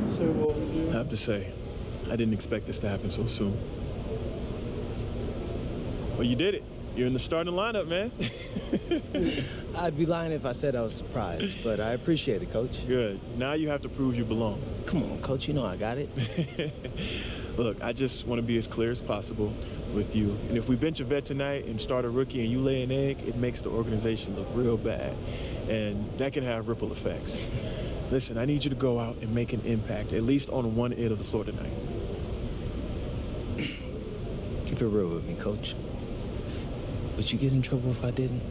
So what we do? I have to say, I didn't expect this to happen so soon. Well, you did it. You're in the starting lineup, man. I'd be lying if I said I was surprised, but I appreciate it, Coach. Good. Now you have to prove you belong. Come on, Coach, you know I got it. Look, I just want to be as clear as possible with you. And if we bench a vet tonight and start a rookie and you lay an egg, it makes the organization look real bad. And that can have ripple effects. Listen, I need you to go out and make an impact, at least on one end of the floor tonight. Keep it real with me, Coach. Would you get in trouble if I didn't?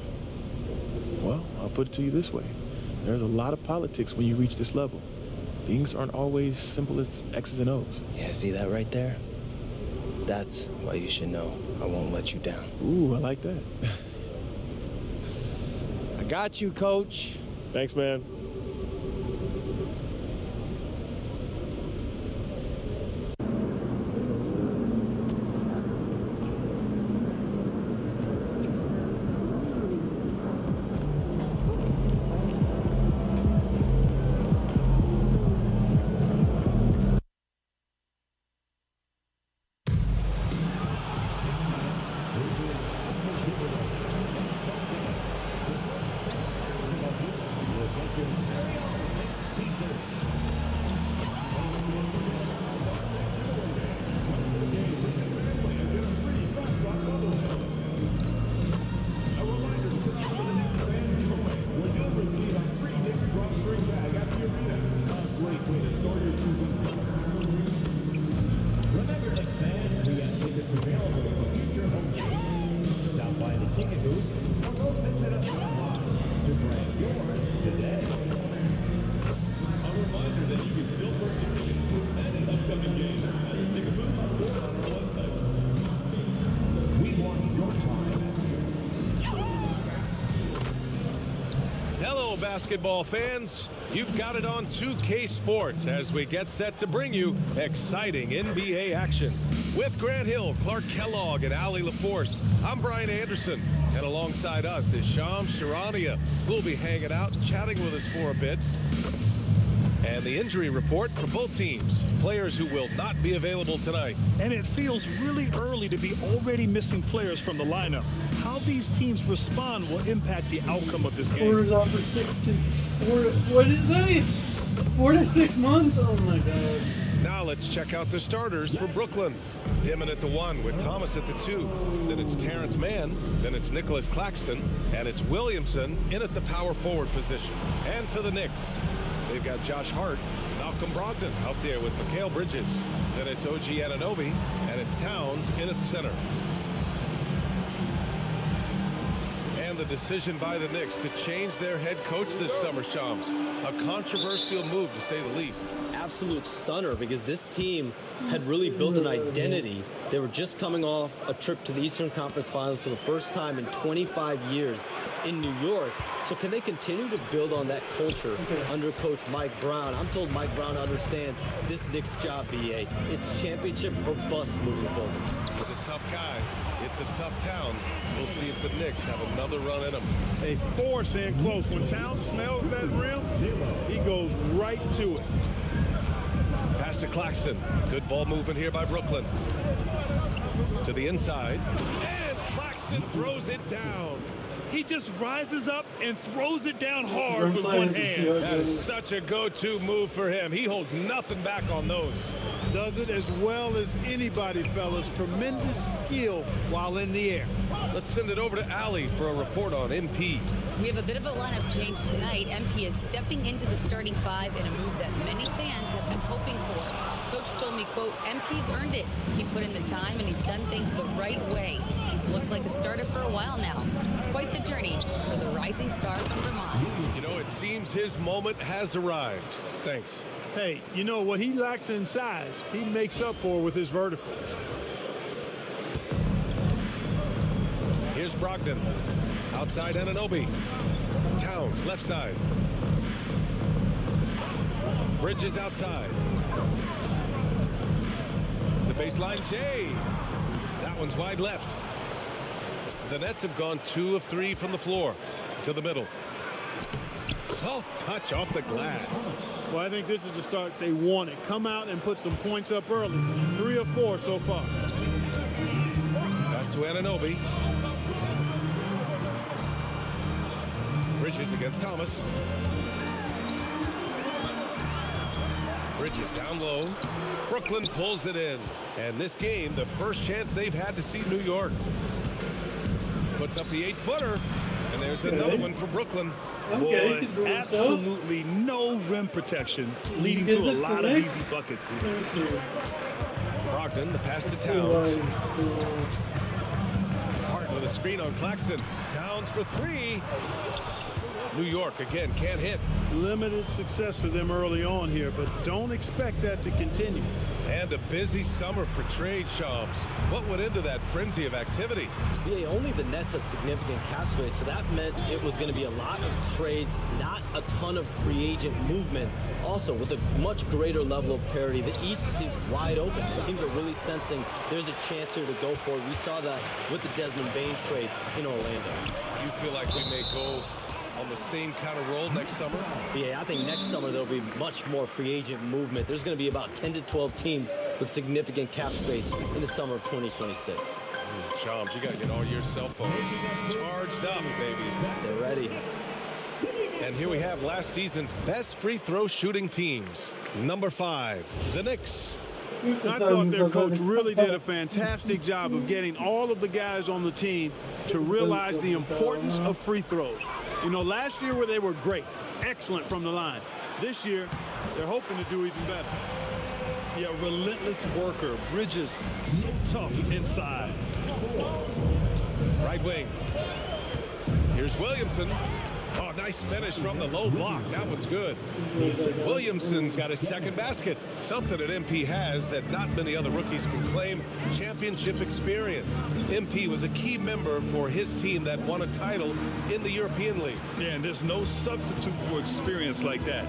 Well, I'll put it to you this way. There's a lot of politics when you reach this level. Things aren't always simple as X's and O's. Yeah, see that right there? That's why you should know I won't let you down. Ooh, I like that. I got you, Coach. Thanks, man. Basketball fans, you've got it on 2K Sports as we get set to bring you exciting NBA action. With Grant Hill, Clark Kellogg, and Ali LaForce, I'm Brian Anderson, and alongside us is Shams Charania, who'll be hanging out and chatting with us for a bit. And the injury report for both teams, players who will not be available tonight. And it feels really early to be already missing players from the lineup. How these teams respond will impact the outcome of this game. Quarters on for 4 to 6 months? Oh my God. Now let's check out the starters for Brooklyn. Dimon at the 1 with Thomas at the 2. Then it's Terrence Mann. Then it's Nicholas Claxton. And it's Williamson in at the power forward position. And for the Knicks, they've got Josh Hart, Malcolm Brogdon out there with Mikal Bridges. Then it's OG Anunoby, and it's Towns in at the center. And the decision by the Knicks to change their head coach this summer, Shams. A controversial move, to say the least. Absolute stunner, because this team had really built an identity. They were just coming off a trip to the Eastern Conference Finals for the first time in 25 years in New York. So can they continue to build on that culture under Coach Mike Brown? I'm told Mike Brown understands this Knicks job, BA. It's championship or bust moving forward. He's a tough guy. It's a tough town. We'll see if the Knicks have another run in them. They force in close. When Towns smells that rim, he goes right to it. Pass to Claxton. Good ball movement here by Brooklyn. To the inside. And Claxton throws it down. He just rises up and throws it down hard with one hand. That is such a go-to move for him. He holds nothing back on those. Does it as well as anybody, fellas. Tremendous skill while in the air. Let's send it over to Ali for a report on MP. We have a bit of a lineup change tonight. MP is stepping into the starting 5 in a move that many fans have been hoping for. Coach told me, quote, MP's earned it. He put in the time and he's done things the right way. He's looked like a starter for a while now. It's quite the journey for the rising star from Vermont. You know, it seems his moment has arrived. Thanks. Hey, you know what he lacks in size, he makes up for with his vertical. Here's Brogdon. Outside Anunoby. Towns, left side. Bridges outside. The baseline, Jay. That one's wide left. The Nets have gone 2 of 3 from the floor. To the middle. Tough touch off the glass. Well, I think this is the start they wanted. Come out and put some points up early. 3 or 4 so far. Pass to Anunoby. Bridges against Thomas. Bridges down low. Brooklyn pulls it in. And this game, the first chance they've had to see New York. Puts up the 8-footer. And there's another one for Brooklyn. Okay, Boy, he's doing stuff. absolutely no rim protection, leading to a lot of easy buckets. Let's see. Brogdon, the pass to Let's see Towns. why Hart with a screen on Claxton. Towns for 3. New York again can't hit. Limited success for them early on here, but don't expect that to continue. And a busy summer for trade shops. What went into that frenzy of activity? Yeah, only the Nets had significant cap space, so that meant it was going to be a lot of trades, not a ton of free agent movement. Also, with a much greater level of parity, the East is wide open. The teams are really sensing there's a chance here to go for it. We saw that with the Desmond Bain trade in Orlando. You feel like we may go on the same kind of roll next summer? Yeah, I think next summer there'll be much more free agent movement. There's going to be about 10 to 12 teams with significant cap space in the summer of 2026. Shams, you got to get all your cell phones charged up, baby. They're ready. And here we have last season's best free throw shooting teams. Number 5, the Knicks. I thought their coach really did a fantastic job of getting all of the guys on the team to realize the importance of free throws. You know, last year where they were great, excellent from the line. This year, they're hoping to do even better. Yeah, relentless worker. Bridges, so tough inside. Right wing. Here's Williamson. Oh, nice finish from the low block. That one's good. Williamson's got his second basket. Something that MP has that not many other rookies can claim: championship experience. MP was a key member for his team that won a title in the European League. Yeah, and there's no substitute for experience like that.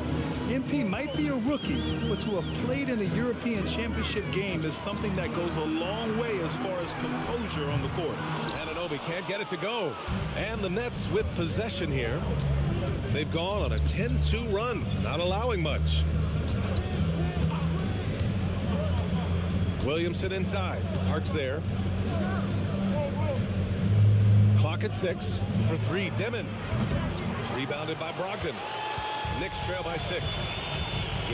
MP might be a rookie, but to have played in a European championship game is something that goes a long way as far as composure on the court. Anunoby can't get it to go. And the Nets with possession here. They've gone on a 10-2 run, not allowing much. Williamson inside. Hart's there. Clock at 6 for 3. Demon. Rebounded by Brogdon. Knicks trail by 6.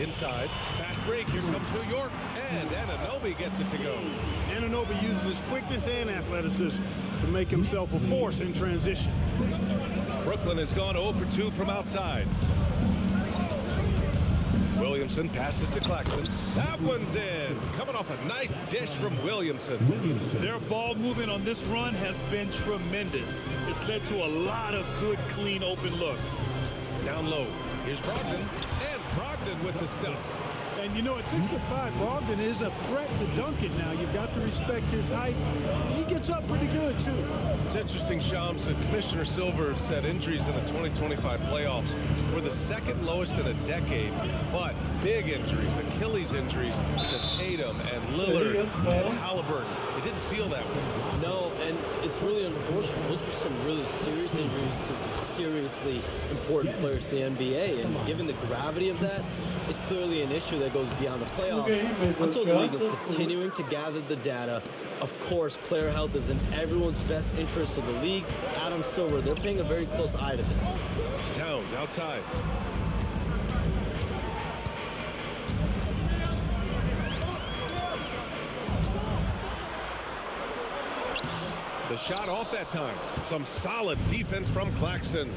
Inside. Fast break. Here comes New York. And Anunoby gets it to go. Anunoby uses his quickness and athleticism to make himself a force in transition. Brooklyn has gone 0 for 2 from outside. Williamson passes to Claxton. That one's in. Coming off a nice dish from Williamson. Their ball movement on this run has been tremendous. It's led to a lot of good, clean, open looks. Down low. Here's Brogdon. And Brogdon with the stuff. And you know, at 6'5", Brogdon is a threat to dunk it now. You've got to respect his height. He gets up pretty good, too. It's interesting, Shams, that Commissioner Silver said injuries in the 2025 playoffs were the second lowest in a decade, but big injuries, Achilles injuries to Tatum and Lillard and Halliburton. It didn't feel that way. No, and it's really unfortunate. Those are some really serious injuries to some seriously important players in the NBA, and given the gravity of that, it's clearly an issue that goes beyond the playoffs. Okay, he made I'm those told the league shots. is That's cool. continuing to gather the data. Of course, player health is in everyone's best interest of the league. Adam Silver, they're paying a very close eye to this. Towns outside. The shot off that time. Some solid defense from Claxton.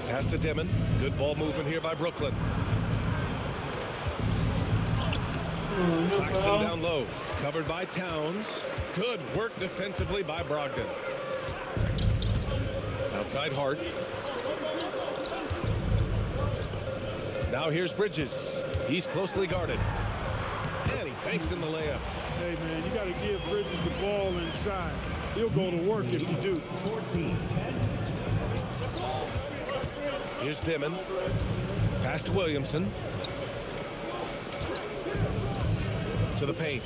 Pass to Demon. Good ball movement here by Brooklyn. Claxton down low. Covered by Towns. Good work defensively by Brogdon. Outside Hart. Now here's Bridges. He's closely guarded. And he banks in the layup. Hey, man, you got to give Bridges the ball inside. He'll go to work if you do. Here's Demon. Pass to Williamson. To the paint.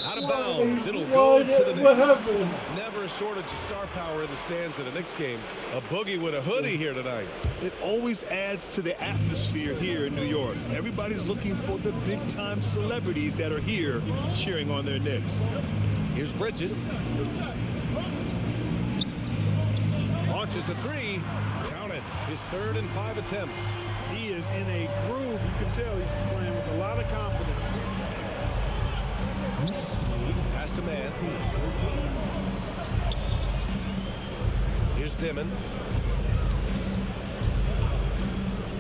Out of bounds. It'll What, go to the what Knicks. happened? Never a shortage of star power in the stands in a Knicks game. A boogie with a hoodie here tonight. It always adds to the atmosphere here in New York. Everybody's looking for the big-time celebrities that are here cheering on their Knicks. Here's Bridges. Launches a three. Count it. His 3rd and 5 attempts. He is in a groove. You can tell he's playing with a lot of confidence. Pass to man. Here's Dimon.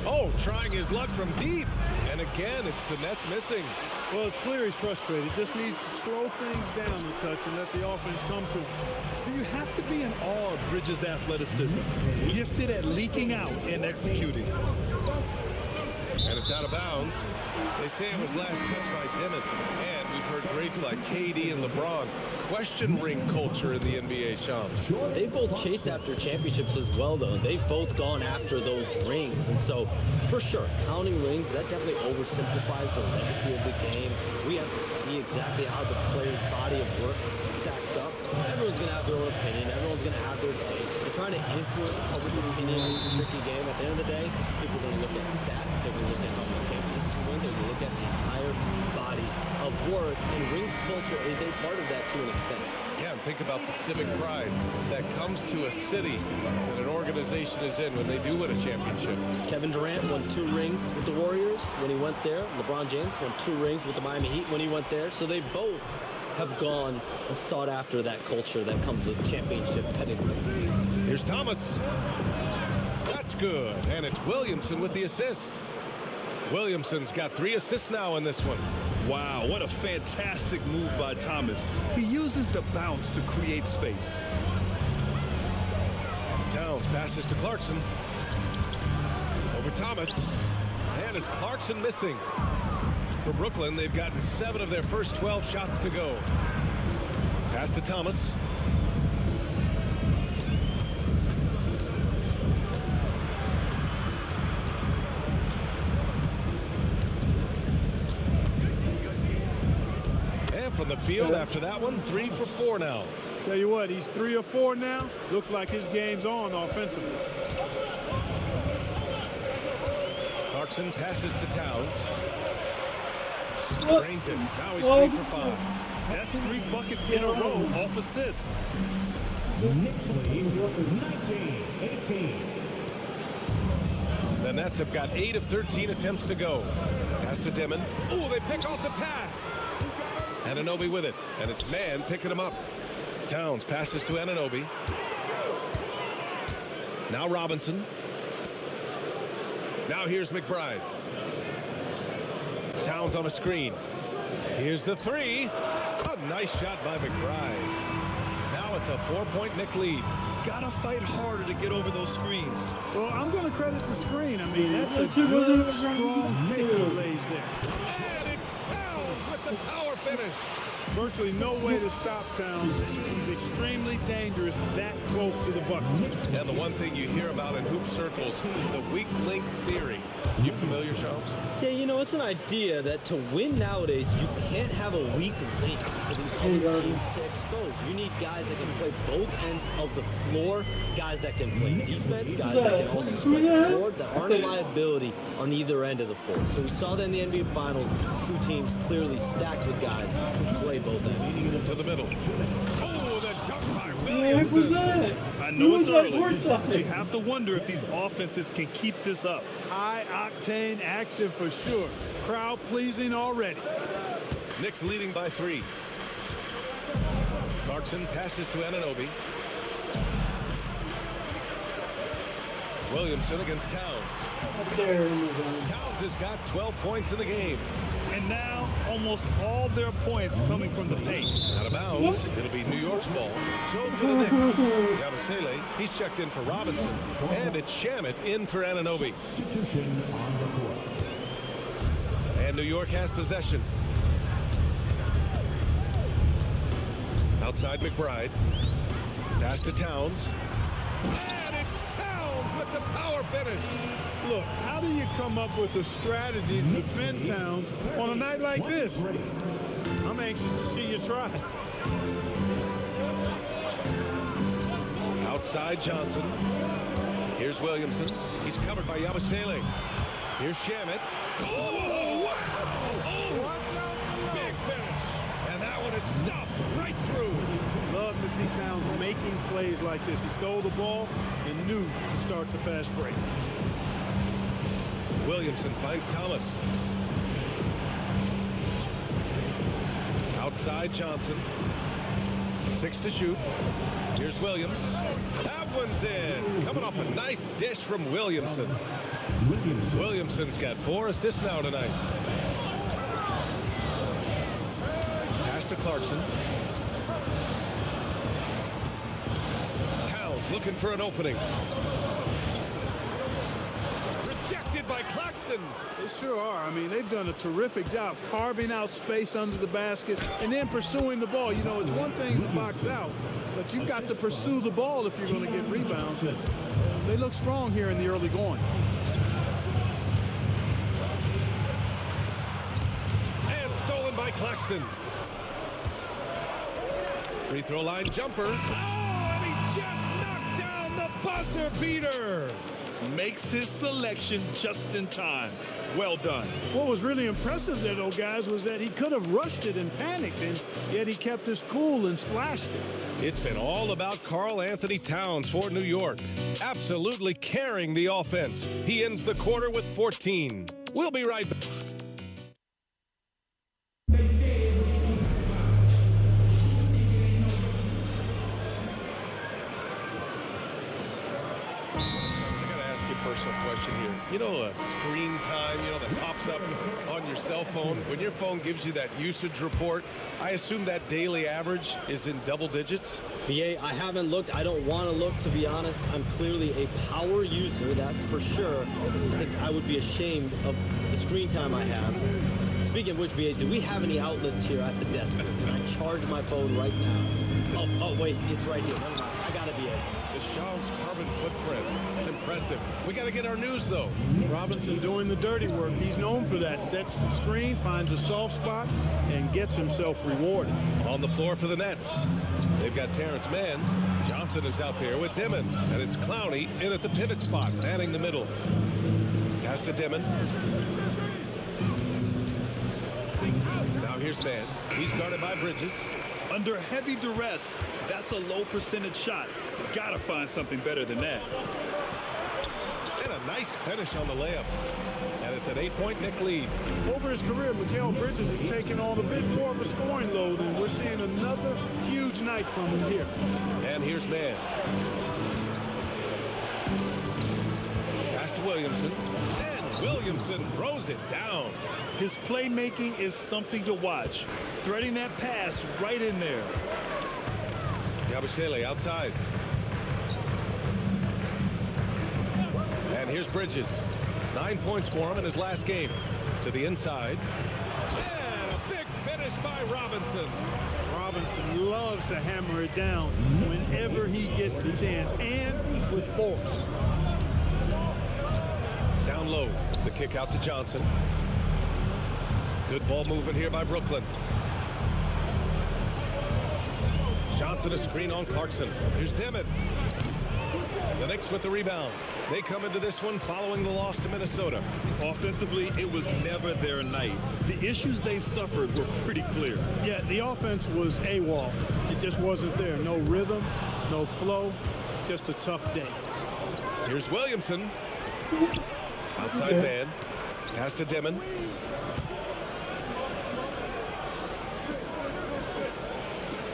Oh, trying his luck from deep. And again, it's the Nets missing. Well, it's clear he's frustrated. Just needs to slow things down a touch and let the offense come to him. You have to be in awe of Bridges' athleticism. Gifted at leaking out and executing. And it's out of bounds. They say it was last touched by Dimon. And we've heard greats like KD and LeBron question ring culture in the NBA, Shams. They both chased after championships as well, though. They've both gone after those rings. And so, for sure, counting rings, that definitely oversimplifies the legacy of the game. We have to see exactly how the player's body of work stacks up. Everyone's going to have their own opinion. Everyone's going to have their take. They're trying to influence public opinion in a tricky game. At the end of the day, people are going to look at stats. They're going to look at how many championships you win. They're going to look at the entire body of work. And rings culture is a part of that to an extent. Yeah, and think about the civic pride that comes to a city that an organization is in when they do win a championship. Kevin Durant won 2 rings with the Warriors when he went there. LeBron James won 2 rings with the Miami Heat when he went there. So they both have gone and sought after that culture that comes with championship pedigree. Here's Thomas. That's good. And it's Williamson with the assist. Williamson's got 3 assists now in this one. Wow, what a fantastic move by Thomas. He uses the bounce to create space. Towns passes to Clarkson. Over Thomas. And it's Clarkson missing. For Brooklyn, they've gotten 7 of their first 12 shots to go. Pass to Thomas. And from the field after that one, 3 for 4 now. Tell you what, he's 3 or 4 now. Looks like his game's on offensively. Clarkson passes to Towns. Drains it. Now he's 3 for 5. That's 3 buckets in a row off assist. The Nets have got 8 of 13 attempts to go. Pass to Dimon. Oh, they pick off the pass. Anunoby with it. And it's Man picking him up. Towns passes to Anunoby. Now Robinson. Now here's McBride. Towns on a screen. Here's the 3. A nice shot by McBride. Now it's a 4-point Knick lead. Gotta fight harder to get over those screens. Well, I'm going to credit the screen. I mean, that's a It wasn't good, strong pick he lays there. And it's Towns with the power finish. Virtually no way to stop Towns. He's extremely dangerous that close to the bucket. And the one thing you hear about in hoop circles, the weak link theory. You familiar, Shams? Yeah, you know, it's an idea that to win nowadays, you can't have a weak link for these other teams to expose. You need guys that can play both ends of the floor, guys that can play defense, guys that can also set the floor, that aren't a liability on either end of the floor. So we saw that in the NBA Finals, 2 teams clearly stacked with guys who play both ends. To the middle. Oh, the dunk by What was Williamson. that? I know it's Who was that early, courtside? but you have to wonder if these offenses can keep this up. High-octane action for sure. Crowd-pleasing already. Knicks leading by 3. Clarkson passes to Anunoby. Williamson against Towns. Towns has got 12 points in the game. And now, almost all their points coming from the paint. Out of bounds. It'll be New York's ball. So for the Knicks, Yabusele, he's checked in for Robinson. And it's Shamet in for Anunoby. And New York has possession. Outside McBride. Pass to Towns. And it's Towns with the power finish. Look, how do you come up with a strategy to defend Towns on a night like this? I'm anxious to see you try. Outside Johnson. Here's Williamson. He's covered by Yabusele. Here's Shamit. Oh, wow! Oh, big finish. And that one is stuffed right through. Love to see Towns making plays like this. He stole the ball and knew to start the fast break. Williamson finds Thomas. Outside Johnson. 6 to shoot. Here's Williams. That one's in. Coming off a nice dish from Williamson. Williamson's got 4 assists now tonight. Pass to Clarkson. Towns looking for an opening. Rejected by Claxton. They sure are. I mean, they've done a terrific job carving out space under the basket and then pursuing the ball. You know, it's one thing to box out, but you've got to pursue the ball if you're going to get rebounds. And they look strong here in the early going. And stolen by Claxton. Free throw line jumper. Oh, and he just knocked down the buzzer beater. Makes his selection just in time. Well done. What was really impressive there, though, guys, was that he could have rushed it and panicked, and yet he kept his cool and splashed it. It's been all about Karl Anthony Towns for New York. Absolutely carrying the offense. He ends the quarter with 14. We'll be right back. Personal question here. You know, screen time, that pops up on your cell phone. When your phone gives you that usage report, I assume that daily average is in double digits? BA, I haven't looked. I don't want to look, to be honest. I'm clearly a power user, that's for sure. I think I would be ashamed of the screen time I have. Speaking of which, BA, do we have any outlets here at the desk? Can I charge my phone right now? Oh, wait, it's right here. Never mind. I gotta be it. The Shaw's carbon footprint. It's impressive. We got to get our news, though. Robinson doing the dirty work. He's known for that. Sets the screen, finds a soft spot, and gets himself rewarded. On the floor for the Nets. They've got Terrence Mann. Johnson is out there with Dimon. And it's Clowney in at the pivot spot, manning the middle. Pass to Dimon. Now here's Mann. He's guarded by Bridges. Under heavy duress, that's a low percentage shot. Gotta find something better than that. And a nice finish on the layup. And it's an 8-point Knick lead. Over his career, Mikal Bridges has taken on a bit more of a scoring load, and we're seeing another huge night from him here. And here's Mann. Pass to Williamson. And Williamson throws it down. His playmaking is something to watch. Threading that pass right in there. Yabusele outside. And here's Bridges. 9 points for him in his last game. To the inside. And a big finish by Robinson. Robinson loves to hammer it down whenever he gets the chance, and with force. Down low. The kick out to Johnson. Good ball movement here by Brooklyn. Johnson a screen on Clarkson. Here's Dimon. The Knicks with the rebound. They come into this one following the loss to Minnesota. Offensively, it was never their night. The issues they suffered were pretty clear. Yeah, the offense was AWOL. It just wasn't there. No rhythm, no flow, just a tough day. Here's Williamson. Outside man. Pass to Dimon.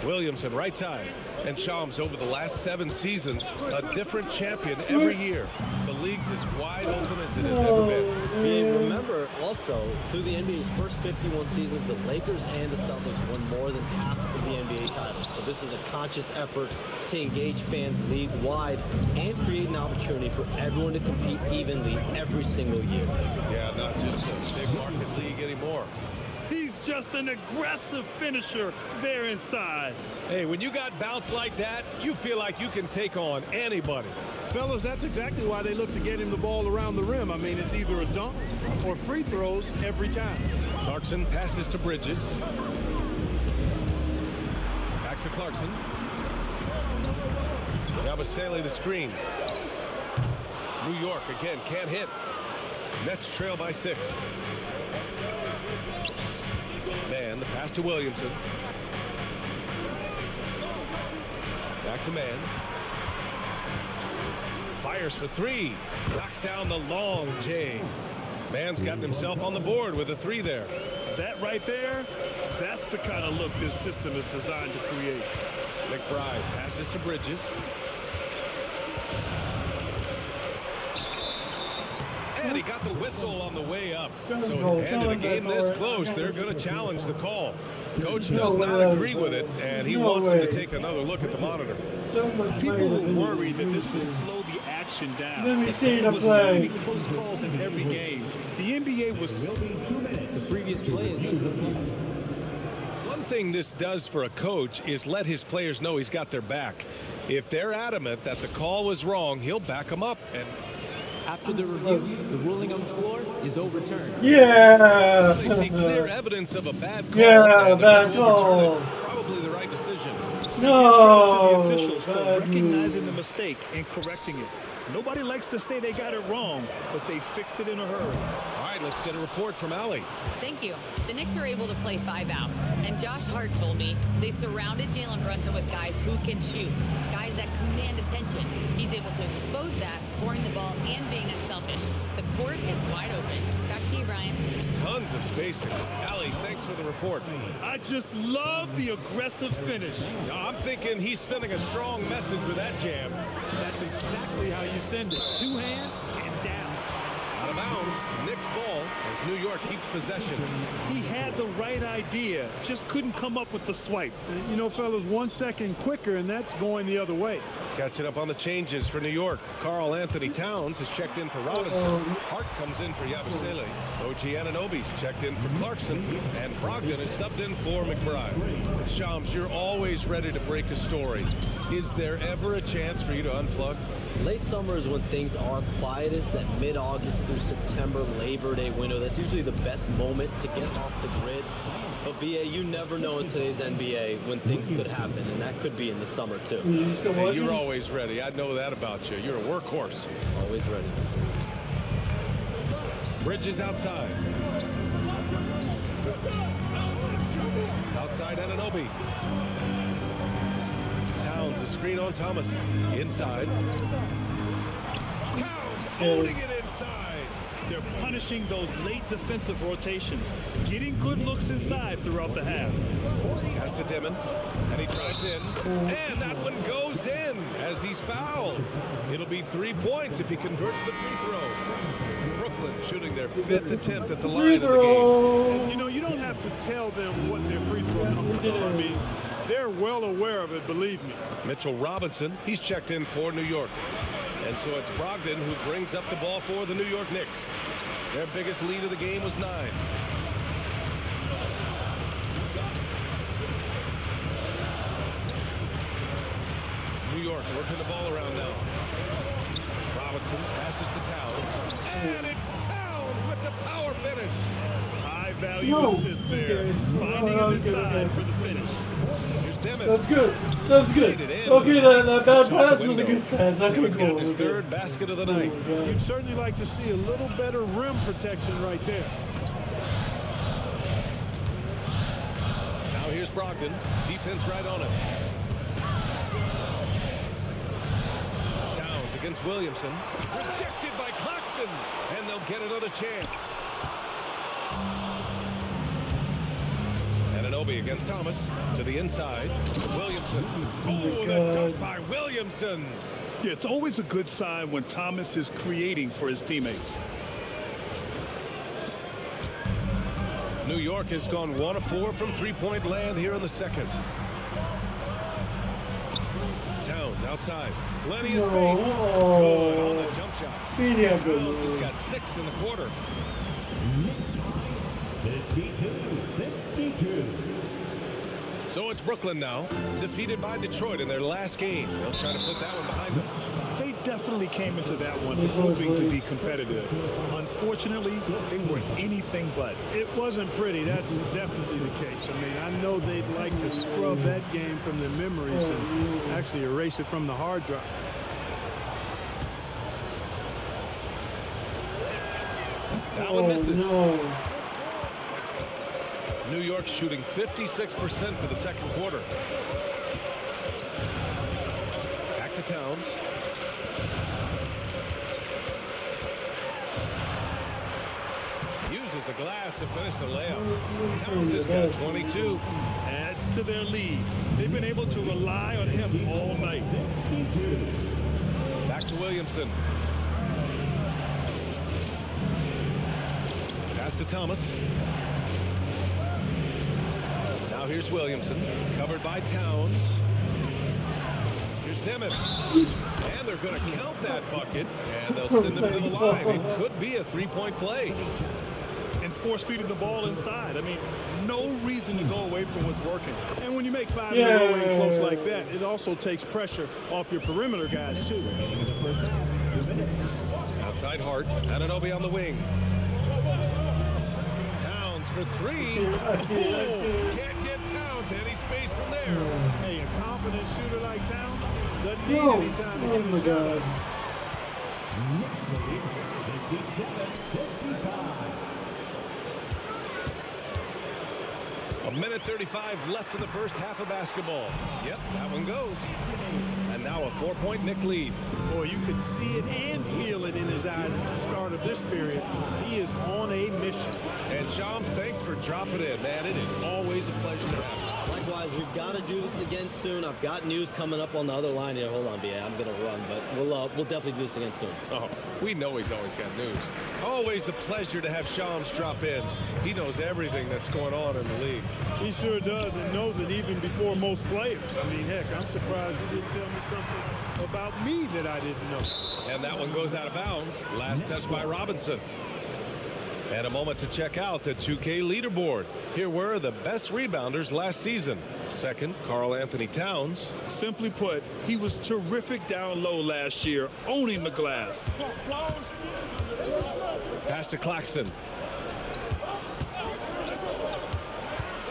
Williamson right side. And Shams over the last 7 seasons, a different champion every year. The league's as wide open as it has ever been. Remember also, through the NBA's first 51 seasons, the Lakers and the Celtics won more than half of the NBA titles. So this is a conscious effort to engage fans league-wide and create an opportunity for everyone to compete evenly every single year. Yeah, not just a big market league anymore. He's just an aggressive finisher there inside. Hey, when you got bounce like that, you feel like you can take on anybody. Fellas, that's exactly why they look to get him the ball around the rim. I mean, it's either a dunk or free throws every time. Clarkson passes to Bridges. to Clarkson. Yabusele the screen. New York again can't hit. Nets trail by 6. Man, the pass to Williamson. Back to Man. Fires for 3. Knocks down the long J. Man's gotten himself on the board with a 3 there. That right there, that's the kind of look this system is designed to create. McBride passes to Bridges. And he got the whistle on the way up. So and in a game this close, they're going to challenge the call. Coach does not agree with it, and he wants him to take another look at the monitor. People will worry that this will slow the action down. Let me see the There's play. so many close calls in every game. The NBA was The previous play is One thing this does for a coach is let his players know he's got their back. If they're adamant that the call was wrong, he'll back them up. And after the review, the ruling on the floor is overturned. Yeah. they see clear evidence of a bad call. Yeah, and they're bad gonna overturn call. it. Probably the right decision. No. to the officials for bad recognizing move. the mistake and correcting it. Nobody likes to say they got it wrong, but they fixed it in a hurry. All right, let's get a report from Allie. Thank you. The Knicks are able to play 5 out. And Josh Hart told me they surrounded Jalen Brunson with guys who can shoot, guys that command attention. He's able to expose that, scoring the ball and being unselfish. The court is wide open. Back to you, Brian. Tons of spacing. Allie, thanks for the report. I just love the aggressive finish. I'm thinking he's sending a strong message with that jam. That's exactly how you send it. 2 hands and down. Out of bounds, Knicks ball as New York keeps possession. He had the right idea, just couldn't come up with the swipe. You know, fellas, 1 second quicker, and that's going the other way. Catching up on the changes for New York. Carl Anthony Towns has checked in for Robinson. Hart comes in for Yabusele. OG Anunoby's checked in for Clarkson. And Brogdon is subbed in for McBride. Shams, you're always ready to break a story. Is there ever a chance for you to unplug? Late summer is when things are quietest, that mid-August through September Labor Day window. That's usually the best moment to get off the grid. But BA, you never know in today's NBA when things could happen, and that could be in the summer too. You still Hey, watching? you're always ready. I know that about you. You're a workhorse. Always ready. Bridges outside. Outside Anunoby. Towns, a screen on Thomas. Inside. Towns owning it inside. They're punishing those late defensive rotations, getting good looks inside throughout the half. Pass to Dimon, and he drives in, and that one goes in as he's fouled. It'll be 3 points if he converts the free throw. Brooklyn shooting their 5th attempt at the line of the game. And, you know, you don't have to tell them what their free throw numbers are. I mean, they're well aware of it, believe me. Mitchell Robinson, he's checked in for New York. And so it's Brogdon who brings up the ball for the New York Knicks. Their biggest lead of the game was 9. New York working the ball around now. Robinson passes to Towns. And it's Towns with the power finish. High value No. assist there, Okay. finding Oh, that it was good, inside okay. for the finish. Here's Dimon. That's good. That was good. Okay, that bad pass was a good pass. I could He's got go. his 3rd basket of the night. You'd certainly like to see a little better rim protection right there. Now here's Brogdon. Defense right on it. Towns against Williamson. Rejected by Claxton. And they'll get another chance. Anunoby against Thomas. To the inside. Williamson. Oh, the dunk by Williamson. Yeah, it's always a good sign when Thomas is creating for his teammates. New York has gone 1 of 4 from three-point land here in the second. Towns outside. Plenty of space. Good on the jump shot. Media good. Towns has got 6 in the quarter. 52. So it's Brooklyn now, defeated by Detroit in their last game. They'll try to put that one behind them. They've definitely came into that one hoping to be competitive. Unfortunately, they were anything but. It wasn't pretty. That's definitely the case. I mean, I know they'd like to scrub that game from their memories and actually erase it from the hard drive. That one misses. No. New York shooting 56% for the second quarter. Back to Towns. Uses the glass to finish the layup. Towns has got 22. Adds to their lead. They've been able to rely on him all night. Back to Williamson. Pass to Thomas. Now here's Williamson, covered by Towns. Here's Dimmitt. And they're going to count that bucket, and they'll send them to the line. It could be a three-point play. And force-feeding the ball inside. I mean, no reason to go away from what's working. And when you make 5 in a row and close like that, it also takes pressure off your perimeter guys, too. Outside Hart. Anunoby on the wing. Towns for three. Can't get Towns any space from there. Hey, a confident shooter like Towns doesn't need any time to get a shot. A minute 35 left in the first half of basketball. Yep, that one goes. And now a 4-point Knick lead. Boy, you could see it and feel it in his eyes at the start of this period. He is on a mission. And Shams, thanks for dropping in, man. It is always a pleasure to have you. Likewise, we've got to do this again soon. I've got news coming up on the other line here. Hold on, BA. I'm going to run, but we'll definitely do this again soon. Oh, we know he's always got news. Always a pleasure to have Shams drop in. He knows everything that's going on in the league. He sure does, and knows it even before most players. I mean, heck, I'm surprised he didn't tell me something about me that I didn't know. And that one goes out of bounds. Last touch by Robinson. And a moment to check out the 2K leaderboard. Here were the best rebounders last season. Second, Karl Anthony Towns. Simply put, he was terrific down low last year, owning the glass. Pass to Claxton.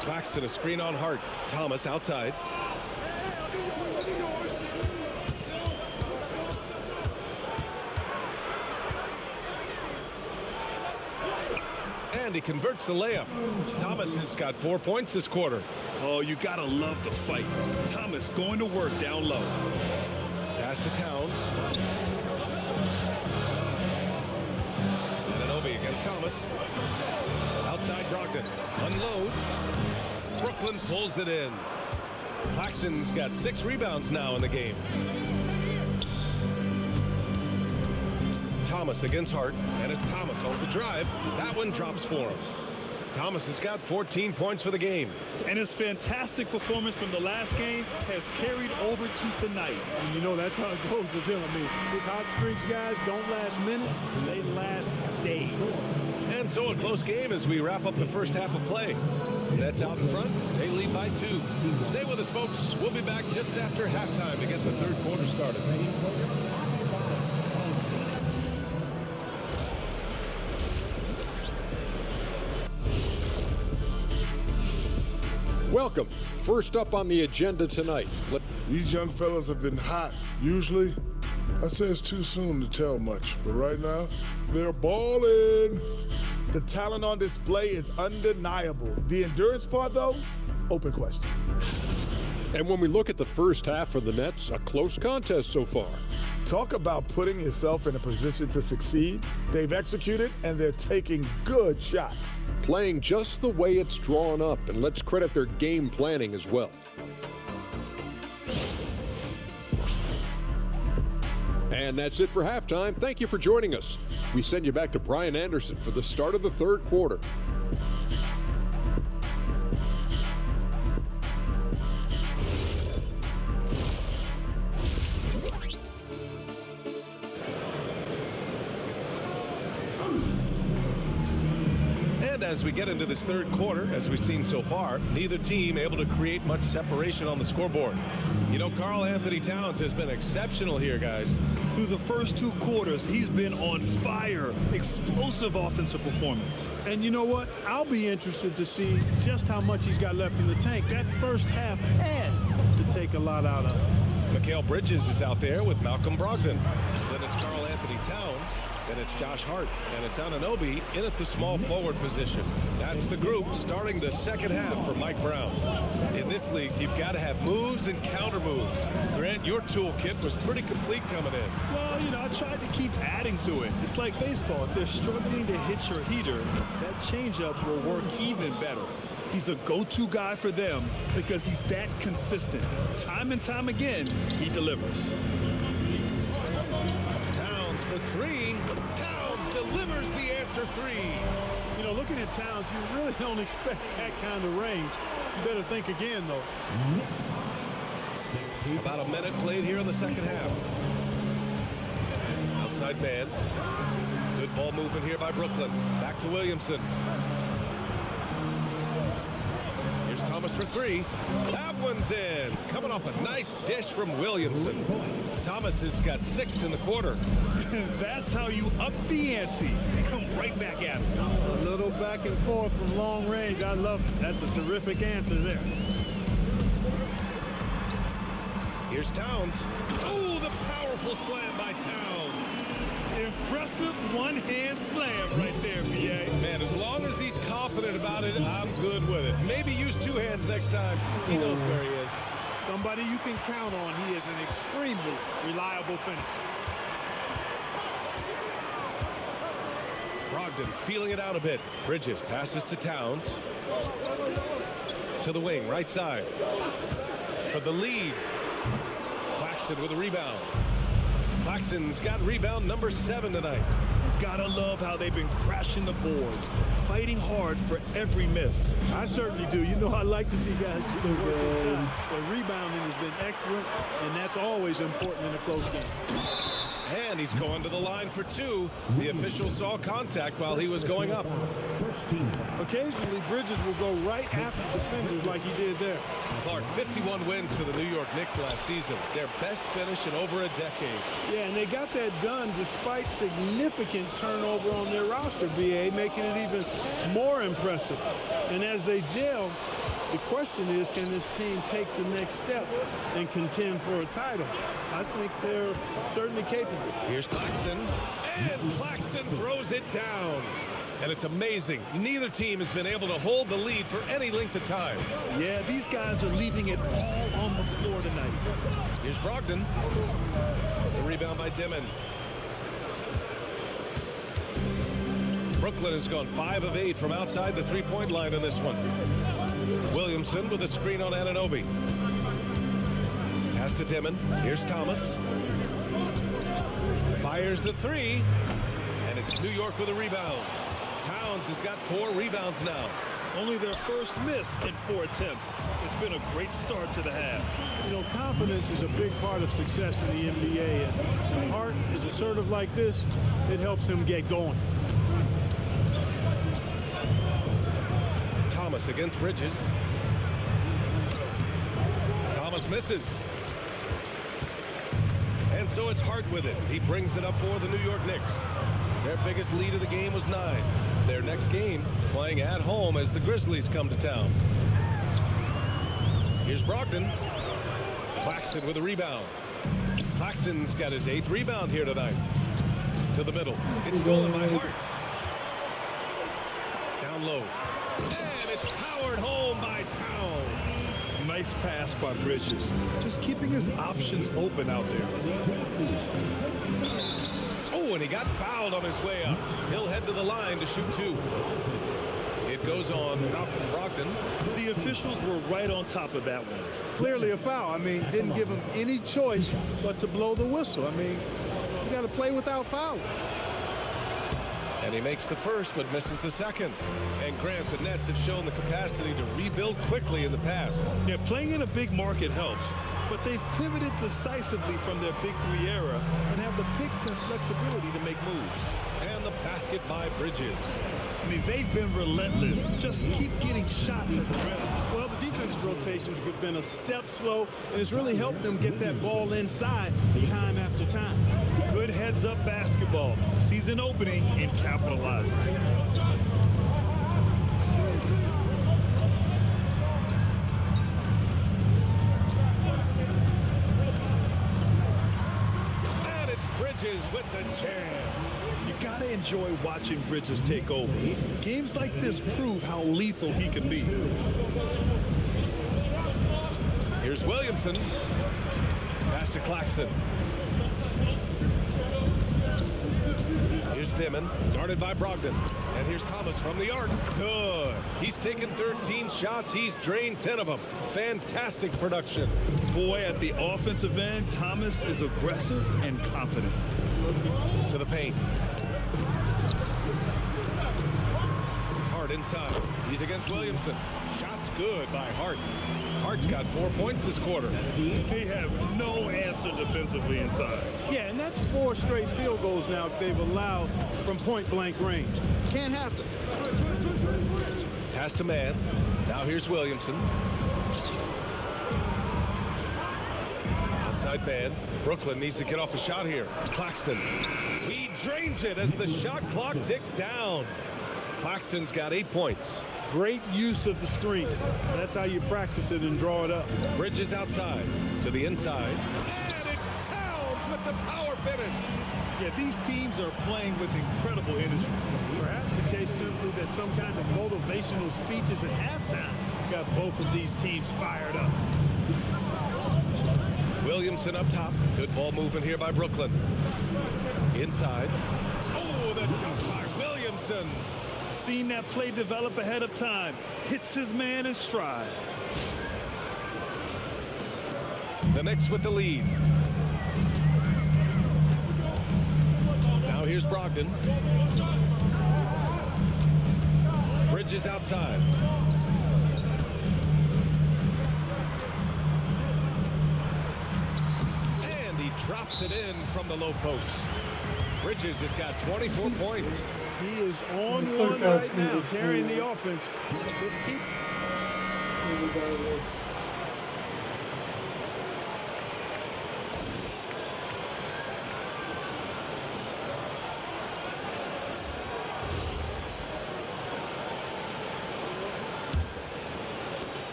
Claxton, a screen on Hart. Thomas outside. And he converts the layup. Thomas has got 4 points this quarter. Oh, you gotta love the fight. Thomas going to work down low. Pass to Towns. Anunoby against Thomas. Outside Brogdon. Unloads. Brooklyn pulls it in. Claxton's got 6 rebounds now in the game. Thomas against Hart, and it's Thomas off the drive. That one drops for him. Thomas has got 14 points for the game. And his fantastic performance from the last game has carried over to tonight. And you know, that's how it goes with him. I mean, his hot streaks, guys, don't last minutes. They last days. And so a close game as we wrap up the first half of play. Nets out in front. They lead by 2. Stay with us, folks. We'll be back just after halftime to get the third quarter started. Welcome. First up on the agenda tonight. These young fellas have been hot. Usually, I'd say it's too soon to tell much, but right now, they're balling. The talent on display is undeniable. The endurance part, though, open question. And when we look at the first half for the Nets, a close contest so far. Talk about putting yourself in a position to succeed. They've executed, and they're taking good shots. Playing just the way it's drawn up, and let's credit their game planning as well. And that's it for halftime. Thank you for joining us. We send you back to Brian Anderson for the start of the third quarter. And as we get into this third quarter, as we've seen so far, neither team able to create much separation on the scoreboard. You know, Karl Anthony Towns has been exceptional here, guys. Through the first 2 quarters, he's been on fire. Explosive offensive performance. And you know what? I'll be interested to see just how much he's got left in the tank. That first half had to take a lot out of him. Mikal Bridges is out there with Malcolm Brogdon. Then it's Karl Anthony Towns. Then it's Josh Hart. And it's Anunoby in at the small forward position. That's the group starting the second half for Mike Brown. In this league, you've got to have moves and counter moves. Grant, your toolkit was pretty complete coming in. Well, you know, I tried to keep adding to it. It's like baseball. If they're struggling to hit your heater, that changeup will work even better. He's a go-to guy for them because he's that consistent. Time and time again, he delivers. Towns for 3. Towns delivers the answer 3. You know, looking at Towns, you really don't expect that kind of range. You better think again, though. About a minute played here in the second half. Outside man. Good ball movement here by Brooklyn. Back to Williamson. Here's Thomas for 3. That one's in. Coming off a nice dish from Williamson. Thomas has got 6 in the quarter. That's how you up the ante. Come right back at him. A little back and forth from long range. I love it. That's a terrific answer there. Here's Towns. Oh, the powerful slam by Towns. Impressive one-hand slam right there, B.A. Man, as long as he's confident about it, I'm good with it. Maybe use 2 hands next time. He knows where he is. Somebody you can count on. He is an extremely reliable finisher. Brogdon feeling it out a bit. Bridges passes to Towns. To the wing, right side. For the lead. Claxton with a rebound. Claxton's got rebound number 7 tonight. Gotta love how they've been crashing the boards, fighting hard for every miss. I certainly do. You know, I like to see guys do their work inside. The rebounding has been excellent, and that's always important in a close game. And he's going to the line for 2. The official saw contact while he was going up. Occasionally, Bridges will go right after defenders like he did there. Clark, 51 wins for the New York Knicks last season. Their best finish in over a decade. Yeah, and they got that done despite significant turnover on their roster, BA, making it even more impressive. And as they gel, the question is, can this team take the next step and contend for a title? I think they're certainly capable. Here's Claxton, and Claxton throws it down. And it's amazing. Neither team has been able to hold the lead for any length of time. Yeah, these guys are leaving it all on the floor tonight. Here's Brogdon. The rebound by Dimon. Brooklyn has gone 5 of 8 from outside the three-point line in this one. Williamson with a screen on Anunoby. Pass to Dimon. Here's Thomas. Fires the 3. And it's New York with a rebound. Towns has got 4 rebounds now. Only their first miss in 4 attempts. It's been a great start to the half. You know, confidence is a big part of success in the NBA. And when Hart is assertive like this, it helps him get going. Thomas against Bridges. Thomas misses. And so it's Hart with it. He brings it up for the New York Knicks. Their biggest lead of the game was 9. Their next game playing at home as the Grizzlies come to town. Here's Brogdon. Claxton with a rebound. Claxton's got his 8th rebound here tonight. To the middle. It's stolen by Hart. Down low. And it's powered home by Towns. Nice pass by Bridges. Just keeping his options open out there. Oh, and he got fouled on his way up. He'll head to the line to shoot 2. It goes on Malcolm Brogdon. The officials were right on top of that one. Clearly a foul. I mean, didn't give him any choice but to blow the whistle. I mean, you got to play without fouling. And he makes the first, but misses the second. And Grant, the Nets have shown the capacity to rebuild quickly in the past. Yeah, playing in a big market helps, but they've pivoted decisively from their Big 3 era and have the picks and flexibility to make moves. And the basket by Bridges. I mean, they've been relentless. Just keep getting shots at the rim. Well, the defensive rotations have been a step slow, and it's really helped them get that ball inside time after time. Good heads-up basketball. Season opening and capitalizes. And it's Bridges with the jam. You gotta enjoy watching Bridges take over. Games like this prove how lethal he can be. Here's Williamson. Pass to Claxton. Here's Dimon, guarded by Brogdon. And here's Thomas from the arc. Good. He's taken 13 shots. He's drained 10 of them. Fantastic production. Boy, at the offensive end, Thomas is aggressive and confident. To the paint. Hart inside. He's against Williamson. Shots good by Hart. Hart's got 4 points this quarter. They have no answer defensively inside. Yeah, and that's 4 straight field goals now they've allowed from point-blank range. Can't happen. Pass to man. Now here's Williamson. Outside man. Brooklyn needs to get off a shot here. Claxton. He drains it as the shot clock ticks down. Claxton's got 8 points. Great use of the screen. That's how you practice it and draw it up. Bridges outside to the inside. And it's Towns with the power finish. Yeah, these teams are playing with incredible energy. Perhaps the case simply that some kind of motivational speeches at halftime got both of these teams fired up. Williamson up top. Good ball movement here by Brooklyn. Inside. Oh, the dunk by Williamson. Seen that play develop ahead of time. Hits his man in stride. The Knicks with the lead. Now here's Brogdon. Bridges outside. And he drops it in from the low post. Bridges has got 24 points. He is on one right now, carrying the offense. Just keep.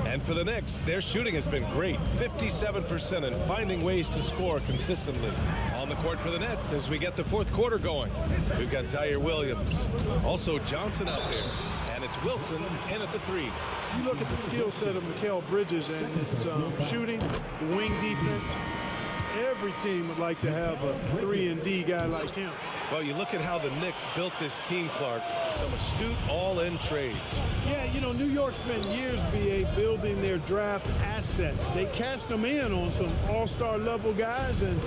And for the Knicks, their shooting has been great. 57% and finding ways to score consistently. On the court for the Nets as we get the fourth quarter going. We've got Zaire Williams. Also Johnson out there. And it's Wilson in at the 3. You look at the skill set of Mikal Bridges and his shooting, the wing defense. Every team would like to have a 3-and-D guy like him. Well, you look at how the Knicks built this team, Clark. Some astute all-in trades. Yeah, you know, New York spent years, BA, building their draft assets. They cast them in on some all-star level guys, and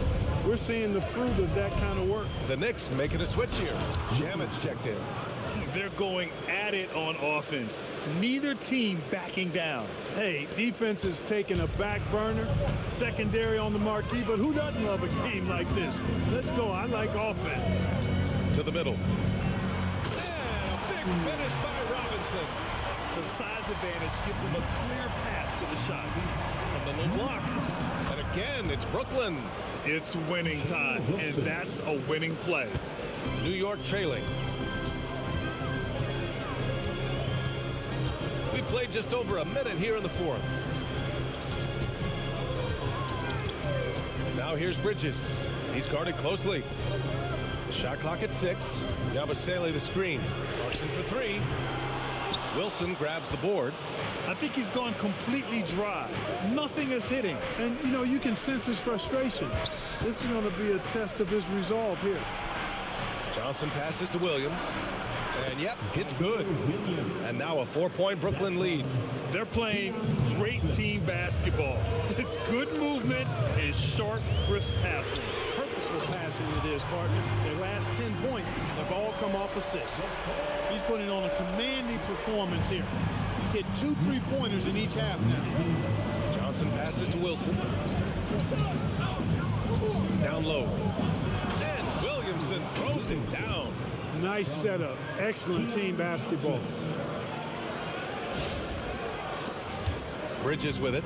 we're seeing the fruit of that kind of work. The Knicks making a switch here. Shamit's checked in. They're going at it on offense. Neither team backing down. Hey, defense is taking a back burner, secondary on the marquee, but who doesn't love a game like this? Let's go. I like offense. To the middle. And a big finish by Robinson. The size advantage gives him a clear path to the shot. From the low block. And again, it's Brooklyn. It's winning time, and that's a winning play. New York trailing. We played just over a minute here in the fourth. Now here's Bridges. He's guarded closely. Shot clock at 6. Yabusele the screen. Larson for 3. Wilson grabs the board. I think he's gone completely dry. Nothing is hitting. And, you know, you can sense his frustration. This is going to be a test of his resolve here. Johnson passes to Williams. And, yep, it's good. And now a 4-point Brooklyn lead. They're playing great team basketball. It's good movement and sharp, crisp passing. Purposeful passing it is, partner. Their last 10 points have all come off assists. He's putting on a commanding performance here. He's hit 2 3-pointers in each half now. Johnson passes to Wilson. Down low. And Williamson throws throws it down. Nice setup. Excellent team basketball. Bridges with it.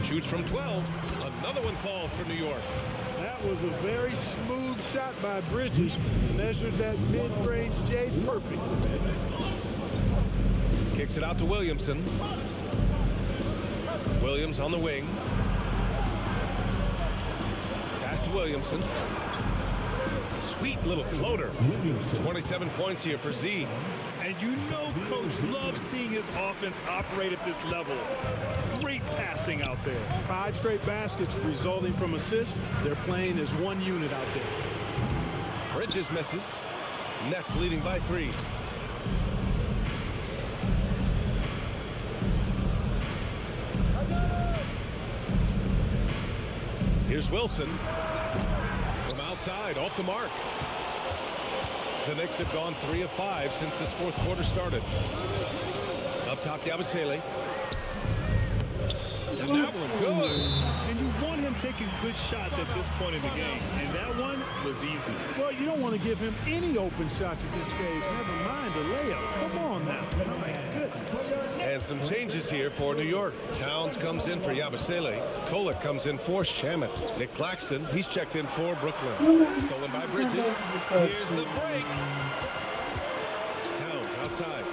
Shoots from 12. Another one falls for New York. That was a very smooth shot by Bridges. Measured that mid-range J perfect. Kicks it out to Williamson. Williams on the wing. Pass to Williamson. Sweet little floater. 27 points here for Z. And you know Coach loves seeing his offense operate at this level. Great passing out there. 5 straight baskets resulting from assists. They're playing as one unit out there. Bridges misses. Nets leading by 3. Here's Wilson. From outside, off the mark. The Knicks have gone 3 of 5 since this fourth quarter started. Up top, Yabusele. And that one good. And you want him taking good shots at this point in the game. And that one was easy. Well, you don't want to give him any open shots at this stage. Never mind a layup. Come on now. Oh, my goodness. And some changes here for New York. Towns comes in for Yabusele. Kolek comes in for Shamet. Nick Claxton, he's checked in for Brooklyn. Stolen by Bridges. Here's the break. Towns outside.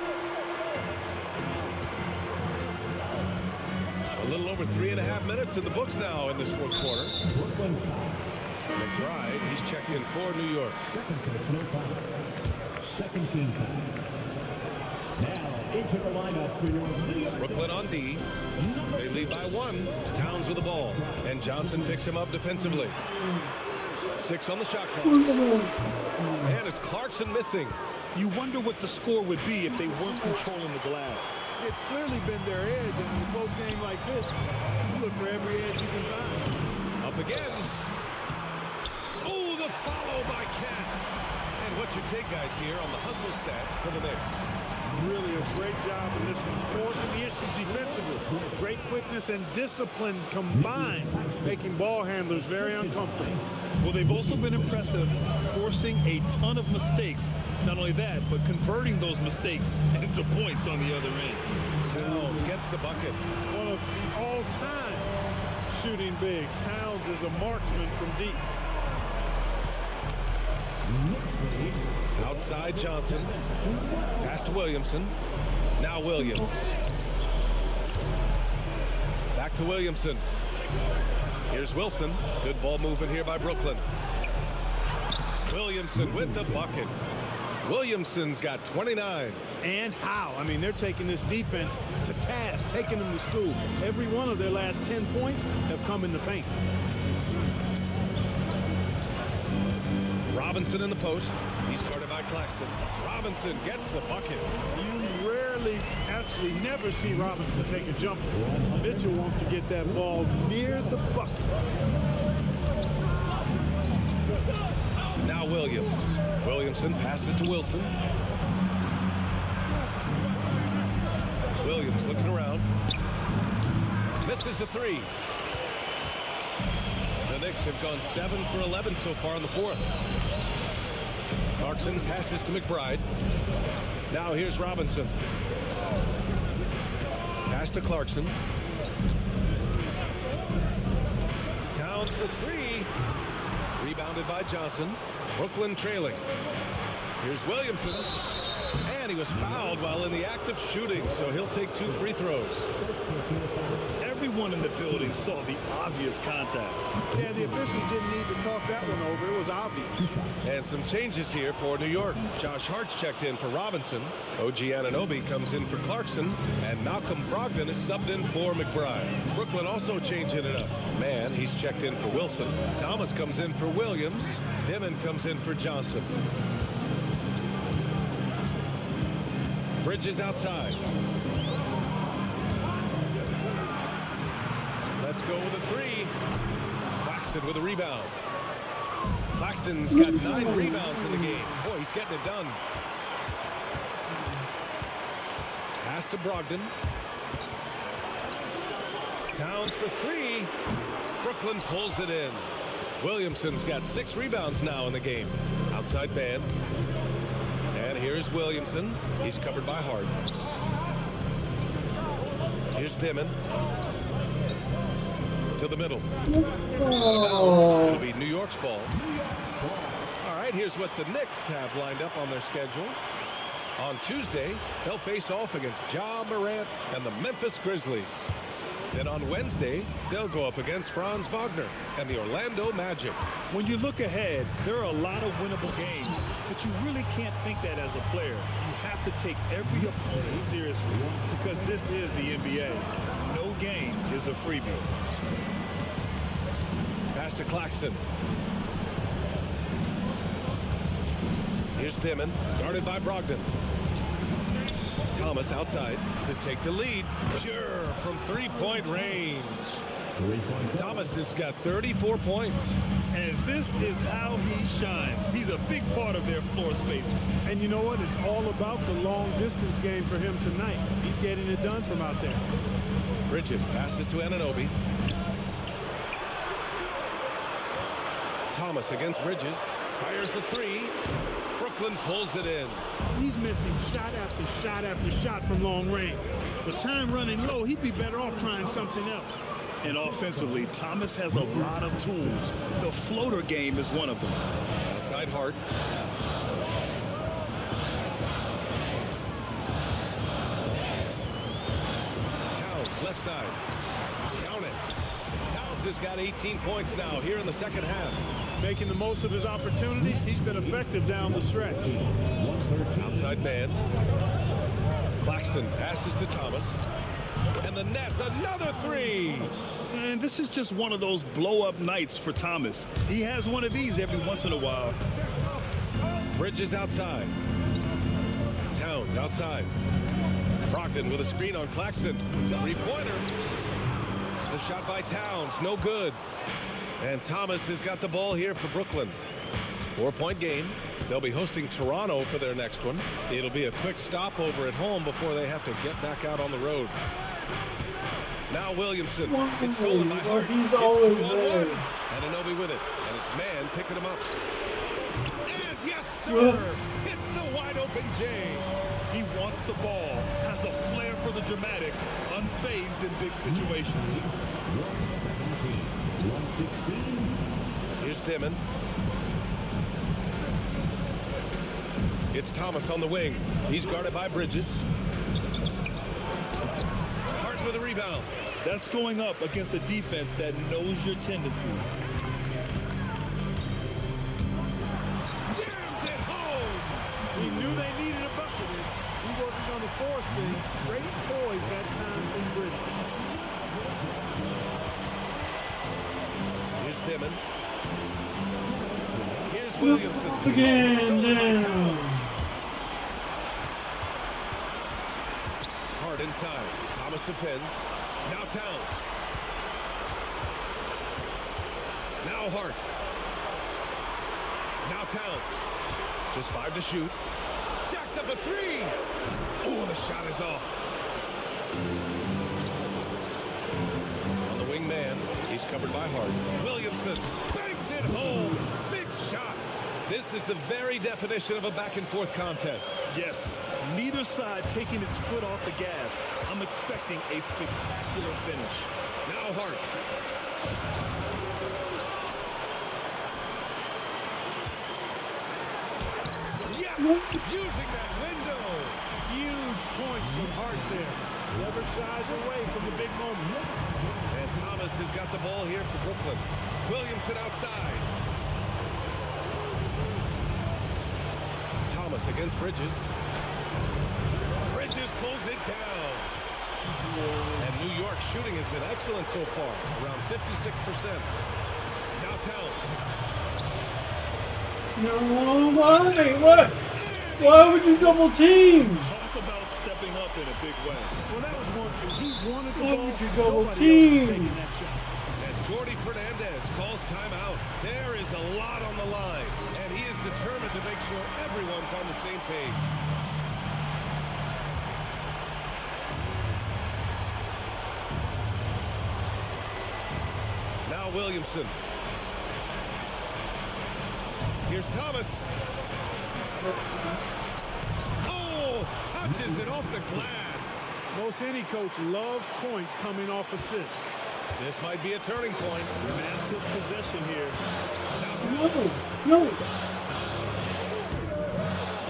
A little over 3.5 minutes in the books now in this fourth quarter. McBride, he's checked in for New York. Second team foul. Now into the lineup for your Brooklyn on D. They lead by 1. Towns with the ball. And Johnson picks him up defensively. 6 on the shot clock. And it's Clarkson missing. You wonder what the score would be if they weren't controlling the glass. It's clearly been their edge, and in a close game like this, you look for every edge you can find. Up again. Oh, the follow by Cat. And what you take, guys, here on the hustle stat for the Knicks. Really a great job in this one, forcing the issues defensively. Great quickness and discipline combined, making ball handlers very uncomfortable. Well, they've also been impressive, forcing a ton of mistakes. Not only that, but converting those mistakes into points on the other end. Towns gets the bucket. One of the all-time shooting bigs. Towns is a marksman from deep. Outside Johnson. Pass to Williamson. Now Williams. Back to Williamson. Here's Wilson. Good ball movement here by Brooklyn. Williamson with the bucket. Williamson's got 29. And how? I mean, they're taking this defense to task, taking them to school. Every one of their last 10 points have come in the paint. Robinson in the post. He's guarded by Claxton. Robinson gets the bucket. You rarely, actually never see Robinson take a jumper. Mitchell wants to get that ball near the bucket. Now Williams. Williamson passes to Wilson. Williams looking around. Misses the 3. The Knicks have gone 7 for 11 so far in the fourth. Clarkson passes to McBride. Now here's Robinson. Pass to Clarkson. Towns for 3. Rebounded by Johnson. Brooklyn trailing. Here's Williamson. And he was fouled while in the act of shooting, so he'll take 2 free throws. Everyone in the building saw the obvious contact. Yeah, the officials didn't need to talk that one over. It was obvious. And some changes here for New York. Josh Hart's checked in for Robinson. OG Anunoby comes in for Clarkson. And Malcolm Brogdon is subbed in for McBride. Brooklyn also changing it up. Mann, he's checked in for Wilson. Thomas comes in for Williams. Dimon comes in for Johnson. Bridges outside. Let's go with a 3. Claxton with a rebound. Claxton's got 9 rebounds in the game. Boy, he's getting it done. Pass to Brogdon. Towns for 3. Brooklyn pulls it in. Williamson's got 6 rebounds now in the game. Outside man. And here's Williamson. He's covered by Hart. Here's Dimon. To the middle. It'll be New York's ball. All right, here's what the Knicks have lined up on their schedule. On Tuesday, they'll face off against Ja Morant and the Memphis Grizzlies. Then on Wednesday, they'll go up against Franz Wagner and the Orlando Magic. When you look ahead, there are a lot of winnable games, but you really can't think that as a player. You have to take every opponent seriously because this is the NBA. No game is a freebie. Pass to Claxton. Here's Dimon, guarded by Brogdon. Thomas outside to take the lead. Sure, from three-point range. Thomas has got 34 points. And this is how he shines. He's a big part of their floor space. And you know what? It's all about the long-distance game for him tonight. He's getting it done from out there. Bridges passes to Anunoby. Thomas against Bridges. Fires the three. Brooklyn pulls it in. He's missing shot after shot after shot from long range. With time running low, he'd be better off trying something else. And offensively, Thomas has a lot of tools. The floater game is one of them. Outside Hart. Towns left side. Count it. Towns has got 18 points now here in the second half. Making the most of his opportunities. He's been effective down the stretch. Outside man. Claxton passes to Thomas. And the Nets, another three. And this is just one of those blow-up nights for Thomas. He has one of these every once in a while. Bridges outside. Towns outside. Brogdon with a screen on Claxton. Three-pointer. The shot by Towns, no good. And Thomas has got the ball here for Brooklyn. 4-point game. They'll be hosting Toronto for their next one. It'll be a quick stopover at home before they have to get back out on the road. Now Williamson. It's stolen by Hart. He's always there. Anunoby with it. And it's man picking him up. And yes, sir! It's the wide open J. He wants the ball, has a flair for the dramatic, unfazed in big situations. 116. Here's Dimon. It's Thomas on the wing. He's guarded by Bridges. Hart with a rebound. That's going up against a defense that knows your tendencies. Jams it home. He knew they needed a bucket. He wasn't going to force things. Great poise that time from Bridges. Here's Dimon. Here's Williamson. Again, down. Hart inside. Thomas defends. Now Towns. Now Hart. Now Towns. Just 5 to shoot. Jacks up a three. Oh, the shot is off. On the wing man. He's covered by Hart. Williamson banks it home. Big shot. This is the very definition of a back-and-forth contest. Yes, neither side taking its foot off the gas. I'm expecting a spectacular finish. Now Hart. Yes! Using that window. Huge points from Hart there. Never shies away from the big moment. And Thomas has got the ball here for Brooklyn. Williamson outside. Thomas against Bridges. Bridges pulls it down. And New York's shooting has been excellent so far, around 56%. Now Towns. No, why? What? Why would you double team? Talk about stepping up in a big way. Well, that was 1-2. He wanted the Why ball. would you double Nobody else was team? taking that shot. And Jordy Fernandez calls timeout. There is a lot on the line, and he is determined to make sure everyone's on the same page. Now Williamson. Here's Thomas. Oh, touches it off the glass. Most any coach loves points coming off assists. This might be a turning point. Massive possession here. No.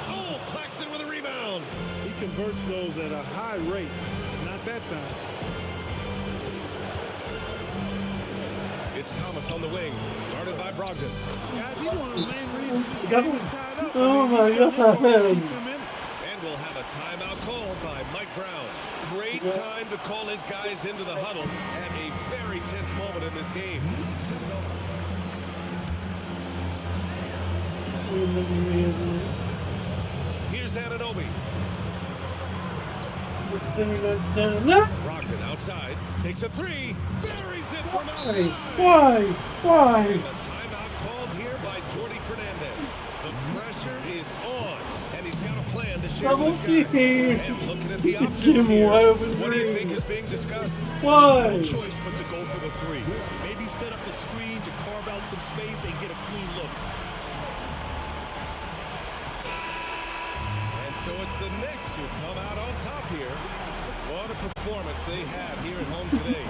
Oh, Claxton with a rebound. He converts those at a high rate. Not that time. It's Thomas on the wing, guarded by Brogdon. Guys, he's one of the main reasons this Got game him. is tied up. Oh my God. And we'll have a timeout called by Mike Brown. Great time to call his guys into the huddle at a very tense moment in this game. Here's Anunoby. Brogdon outside, takes a three, buries it from outside. Why? And the timeout called here by Jordi Fernandez. The pressure is on, and he's got a plan to share with his guys. And looking at the options here, what do you think is being discussed? Why? No choice but to go for the three. Maybe set up a screen to carve out some space and get a clean look. And so it's the Knicks who come out on top here. What a performance they had here at home today.